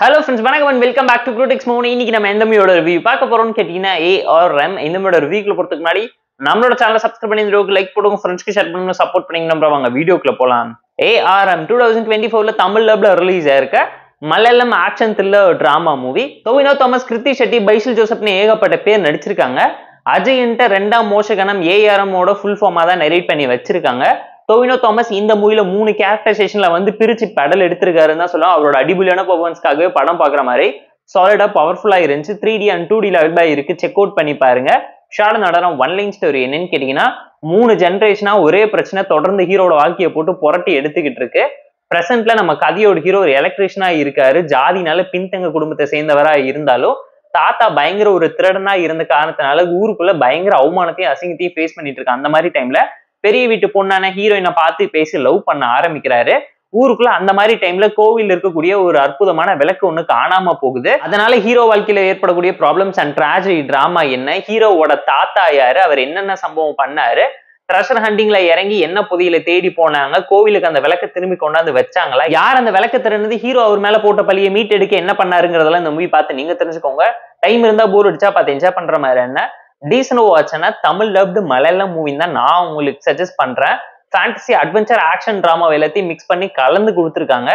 Hello friends, வணக்கம் and welcome back to Critics Moon. இன்னைக்கு நம்ம எந்த மூவியோட ரிவ்யூ பார்க்க போறோம்னு கேட்டீங்கன்னா ARM. இந்த மூவியோட ரிவ்யூக்குள்ள போறதுக்கு முன்னாடி நம்மளோட சேனலை சப்ஸ்கிரைப் பண்ணி இந்த வீடியோக்கு லைக் போடுங்க, ஃப்ரெண்ட்ஸ்க்கு ஷேர் பண்ணுங்க, சப்போர்ட் பண்ணீங்க. நம்ம வாங்க வீடியோக்குள்ள போலாம். ARM 2024ல தமிழ் டப்ல ரிலீஸ் ஆயிருக்க Malayalam action thriller drama movie. Tovino Thomas, Krithi Shetty, Basil ஜோசப்னு ஏகப்பட்ட பேர் நடிச்சிருக்காங்க. அஜய்ன்ட்ட ரெண்டாம் மோசகனம் ARM ஓட ஃபுல் ஃபார்மா தான் நரேட் பண்ணி வச்சிருக்காங்க. டொவினோ தாமஸ் இந்த மூவில 3 கேரக்டரைசேஷன்ல வந்து பிரிச்சு பெடல் எடுத்திருக்காருன்னு தான் சொல்லலாம். அவரோட அடிபுலியான பெர்ஃபார்மன்ஸ்க்காகவே படம் பாக்குற மாதிரி சாலிடா பவர்ஃபுல்லா இருந்துச்சு. 3D and 2D அவைலபிளா இருக்கு, செக் அவுட் பண்ணி பாருங்க. ஷார்ட் நடனம் ஒன் லைன் ஸ்டோரி என்னன்னு கேட்டீங்கன்னா, 3 ஜென்ரேஷனா ஒரே பிரச்சனை தொடர்ந்து ஹீரோட வாழ்க்கையை போட்டு புரட்டி எடுத்துக்கிட்டு இருக்கு. பிரசன்ட்ல நம்ம கதையோட ஹீரோ ஒரு எலக்ட்ரிஷியனா இருக்காரு. ஜாதினால பின்தங்க குடும்பத்தை சேர்ந்தவரா இருந்தாலும் தாத்தா பயங்கர ஒரு திருடனா இருந்த காரணத்தினால ஊருக்குள்ள பயங்கர அவமானத்தையும் அசிங்கத்தையும் ஃபேஸ் பண்ணிட்டு இருக்காங்க. அந்த மாதிரி டைம்ல பெரிய வீட்டு பொண்ணான ஹீரோயினை பார்த்து பேசி லவ் பண்ண ஆரம்பிக்கிறாரு. ஊருக்குள்ள அந்த மாதிரி டைம்ல கோவில் இருக்கக்கூடிய ஒரு அற்புதமான விளக்கு ஒண்ணு காணாம போகுது. அதனால ஹீரோ வாழ்க்கையில ஏற்படக்கூடிய ப்ராப்ளம்ஸ் அண்ட் ட்ராஜடி டிராமா என்ன, ஹீரோவோட தாத்தா யாரு, அவர் என்னென்ன சம்பவம் பண்ணாரு, ட்ரெஷர் ஹண்டிங்ல இறங்கி என்ன புதையில தேடி போனாங்க, கோவிலுக்கு அந்த விளக்க திரும்பி கொண்டாந்து வச்சாங்களா, யார் அந்த விளக்க திறந்தது, ஹீரோ அவர் மேல போட்ட பழியை மீட் எடுக்க என்ன பண்ணாருங்கிறதெல்லாம் இந்த மூவி பார்த்து நீங்க தெரிஞ்சுக்கோங்க. டைம் இருந்தா போர் அடிச்சா பார்த்து என்ஜாய் பண்ற மாதிரி என்ன டீசன்ட் வாட்ச்னா தமிழ் டப்டு மலையாளம் மூவின்னு தான் நான் உங்களுக்கு சஜஸ்ட் பண்றேன். ஃபேண்டசி அட்வென்ச்சர் ஆக்ஷன் டிராமா எல்லாத்தையும் மிக்ஸ் பண்ணி கலந்து கொடுத்துருக்காங்க.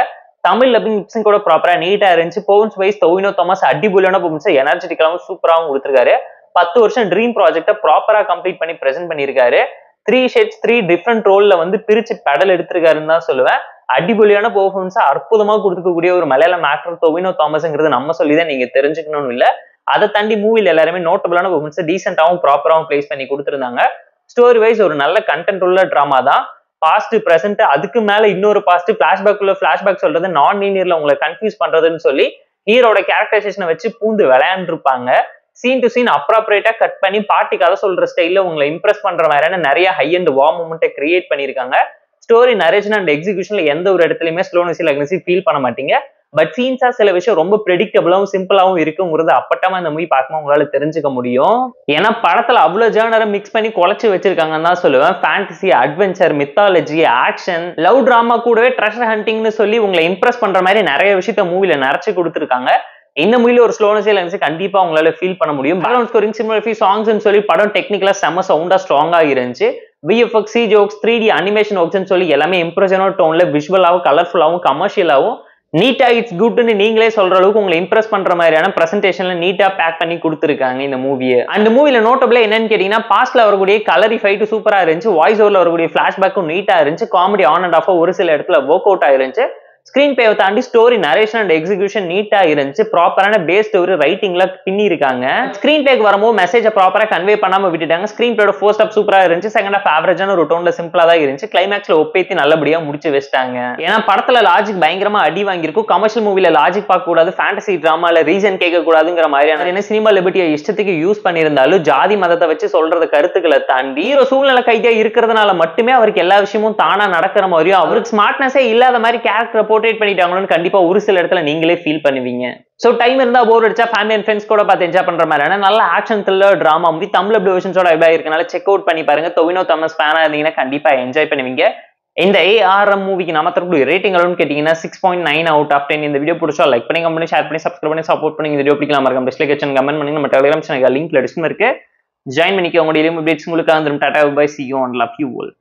தமிழ் டப்பிங் மிக்சிங் கூட ப்ராப்பரா நீட்டா இருந்துச்சு. பெர்ஃபார்மன்ஸ் வைஸ் டொவினோ தாமஸ் அடிபுலியான பெர்ஃபார்மன்ஸ் எனர்ஜெட்டிக்காவும் சூப்பராகவும் கொடுத்துருக்காரு. 10 வருஷம் ட்ரீம் ப்ராஜெக்டை ப்ராப்பரா கம்ப்ளீட் பண்ணி பிரசென்ட் பண்ணியிருக்காரு. 3 ஷேட்ஸ் 3 டிஃப்ரெண்ட் ரோல்ல வந்து பிரிச்சு பெடல் எடுத்திருக்காருன்னு தான் சொல்லுவேன். அடிபொலியான பெர்ஃபார்மன்ஸ் அற்புதமா கொடுத்துக்கக்கூடிய ஒரு மலையாளம் ஆக்டர் டொவினோ தாமஸ்ங்கிறது நம்ம சொல்லிதான் நீங்க தெரிஞ்சுக்கணும்னு இல்ல. அதை தாண்டி மூவில எல்லாருமே நோட்டபிளான பெர்ஃபார்மன்ஸ் டீசென்டாவும் ப்ராப்பராகவும் பிளேஸ் பண்ணி கொடுத்துருந்தாங்க. ஸ்டோரி வைஸ் ஒரு நல்ல கண்டென்ட் உள்ள டிராமா தான். பாஸ்ட் பிரசன்ட் அதுக்கு மேல இன்னொரு பாஸ்ட் பிளாஷ்பேக் உள்ள பிளாஷ்பேக் சொல்றது நான் லீனியர்ல உங்களை கன்ஃபியூஸ் பண்றதுன்னு சொல்லி ஹீரோட கேரக்டரைசேஷனை வச்சு பூந்து விளையாண்டுருப்பாங்க. சீன் டு சீன் அப்ராப்ரேட்டா கட் பண்ணி பாட்டி கதை சொல்ற ஸ்டைல்ல உங்களை இம்ப்ரெஸ் பண்ற மாதிரியான நிறைய ஹை அண்ட் வார்ம் மூமெண்ட்டை கிரியேட் பண்ணிருக்காங்க. ஸ்டோரி நரேஷன் அண்ட் எக்ஸிகியூஷன்ல எந்த ஒரு இடத்துலயுமே ஸ்லோனஸ் இல்ல ஃபீல் பண்ண மாட்டீங்க. பட் சீன்ஸா சில விஷயம் ரொம்ப ப்ரெடிக்டபிளாவும் சிம்பிளாவும் இருக்குங்கிறது அப்பட்டமா இந்த மூவி பார்க்கும்போது உங்களால தெரிஞ்சுக்க முடியும். ஏன்னா படத்துல அவ்வளவு ஜானரை மிக்ஸ் பண்ணி குலைச்சு வச்சிருக்காங்கன்னு தான் சொல்லுவேன். Fantasy, adventure, mythology, action, love drama கூடவே ட்ரெஷர் ஹண்டிங்னு சொல்லி உங்களை இம்ப்ரெஸ் பண்ற மாதிரி நிறைய விஷயத்த மூவில நிறைச்சு கொடுத்துருக்காங்க. இந்த மூவில ஒரு ஸ்லோனஸ் இருந்துச்சு, கண்டிப்பா உங்களால ஃபீல் பண்ண முடியும். பேக்ரவுண்ட் ஸ்கோரிங், சினிமாட்டோகிராஃபி, சாங்ஸ்னு சொல்லி படம் டெக்னிக்கலா செம்ம சவுண்டா ஸ்ட்ராங்கா இருந்துச்சு. VFX, ஜோக்ஸ், 3D அனிமேஷன் ஒர்க்ஸ்னு சொல்லி எல்லாமே இம்ப்ரெஷனான டோன்ல விஷுவலாவும் கலர்ஃபுல்லாவும் கமர்ஷியலாவும் நீட்டா இட்ஸ் குட்னு நீங்களே சொல்ற அளவுக்கு உங்களை இம்ப்ரெஸ் பண்ற மாதிரியான பிரசன்டேஷன்ல நீட்டா பேக் பண்ணி கொடுத்துருக்காங்க இந்த மூவியை. அந்த மூவில நோட்டபிளா என்னன்னு கேட்டீங்கன்னா, பாஸ்ட்ல வரக்கூடிய கலரி ஃபைட் சூப்பரா இருந்துச்சு. வாய்ஸ் ஓவர்ல வரக்கூடிய பிளாஷ்பேக்கும் நீட்டா இருந்துச்சு. காமெடி ஆன் அண்ட் ஆஃப் ஒரு சில இடத்துல ஒர்க் அவுட் ஆயிருந்துச்சு. ஸ்கிரீன் பேவை தாண்டி ஸ்டோரி நரேஷன் அண்ட் எக்ஸிகியூஷன் நீட்டா இருந்துச்சு. ப்ராப்பரான பேஸ் ஸ்டோரி ரைட்டிங்ல பின்னி இருக்காங்க. ஸ்கிரீன் பேக்கு வரும்போது மெசேஜை ப்ராப்பரா கன்வே பண்ணாம விட்டுட்டாங்க. ஸ்கிரீன் பேயோட ஃபர்ஸ்ட் ஹாஃப் சூப்பரா இருந்துச்சு. செகண்ட் ஹாஃப் ஆவரேஜான ஒரு டோன்ல சிம்பிளா தான் இருந்துச்சு. கிளைமேக்ஸ்ல ஒப்பேத்தி நல்லபடியா முடிச்சு வச்சிட்டாங்க. ஏன்னா படத்துல லாஜிக் பயங்கரமா அடி வாங்கியிருக்கும். கமர்ஷியல் மூவில லாஜிக் பார்க்க கூடாது, ஃபேண்டசி டிராமால ரீசன் கேட்க கூடாதுங்கிற மாதிரியான என்ன சினிமா லிபர்ட்டியை இஷ்டத்துக்கு யூஸ் பண்ணியிருந்தாலும் ஜாதி மதத்தை வச்சு சொல்றது கருத்துக்களை தாண்டி ஹீரோ சூழ்நிலை கைதியா இருக்கிறதுனால மட்டுமே அவருக்கு எல்லா விஷயமும் தானா நடக்கிற மாதிரியும் அவருக்கு ஸ்மார்ட்னஸே இல்லாத மாதிரி கேரக்டர் போர்ட்ரேட் பண்ணிட்டாங்கன்னு கண்டிப்பா ஒரு சில இடத்துல நீங்களே ஃபீல் பண்ணுவீங்க. சோ டைம் இருந்தா போர் அடிச்சா ஃபேமிலி அண்ட் ஃப்ரெண்ட்ஸ் கூட பார்த்து என்ஜாய் பண்ற மாதிரியான நல்ல action thriller drama movie Tamil வெர்ஷன்ஸோட அவைலபிளா இருக்கனால செக் அவுட் பண்ணி பாருங்க. டொவினோ தாமஸ் ஃபேனா இருந்தீங்கன்னா கண்டிப்பா என்ஜாய் பண்ணுவீங்க. இந்த ARM மூவிக்கு நாம தரக்கூடிய ரேட்டிங் அளவுன்னு கேட்டீங்கன்னா 6.9 out of 10. இந்த வீடியோ பிடிச்சா லைக் பண்ணி, கமெண்ட் பண்ணி, ஷேர் பண்ணி, சப்ஸ்கிரைப் பண்ணி சப்போர்ட் பண்ணி. இந்த வீடியோ பிடிக்கலாம் மறக்காம டிஸ்லைக் செக்ஷன் கமெண்ட் பண்ணுங்க. நம்ம டெலிகிராம் சேனல் லிங்க்ல டிஸ்கிரிப்ஷன்ல இருக்கு, ஜாயின் பண்ணிக்கோங்க. உங்களுடைய அப்டேட்ஸ் உங்களுக்கு வந்துரும். Tata bye, see you and love you all.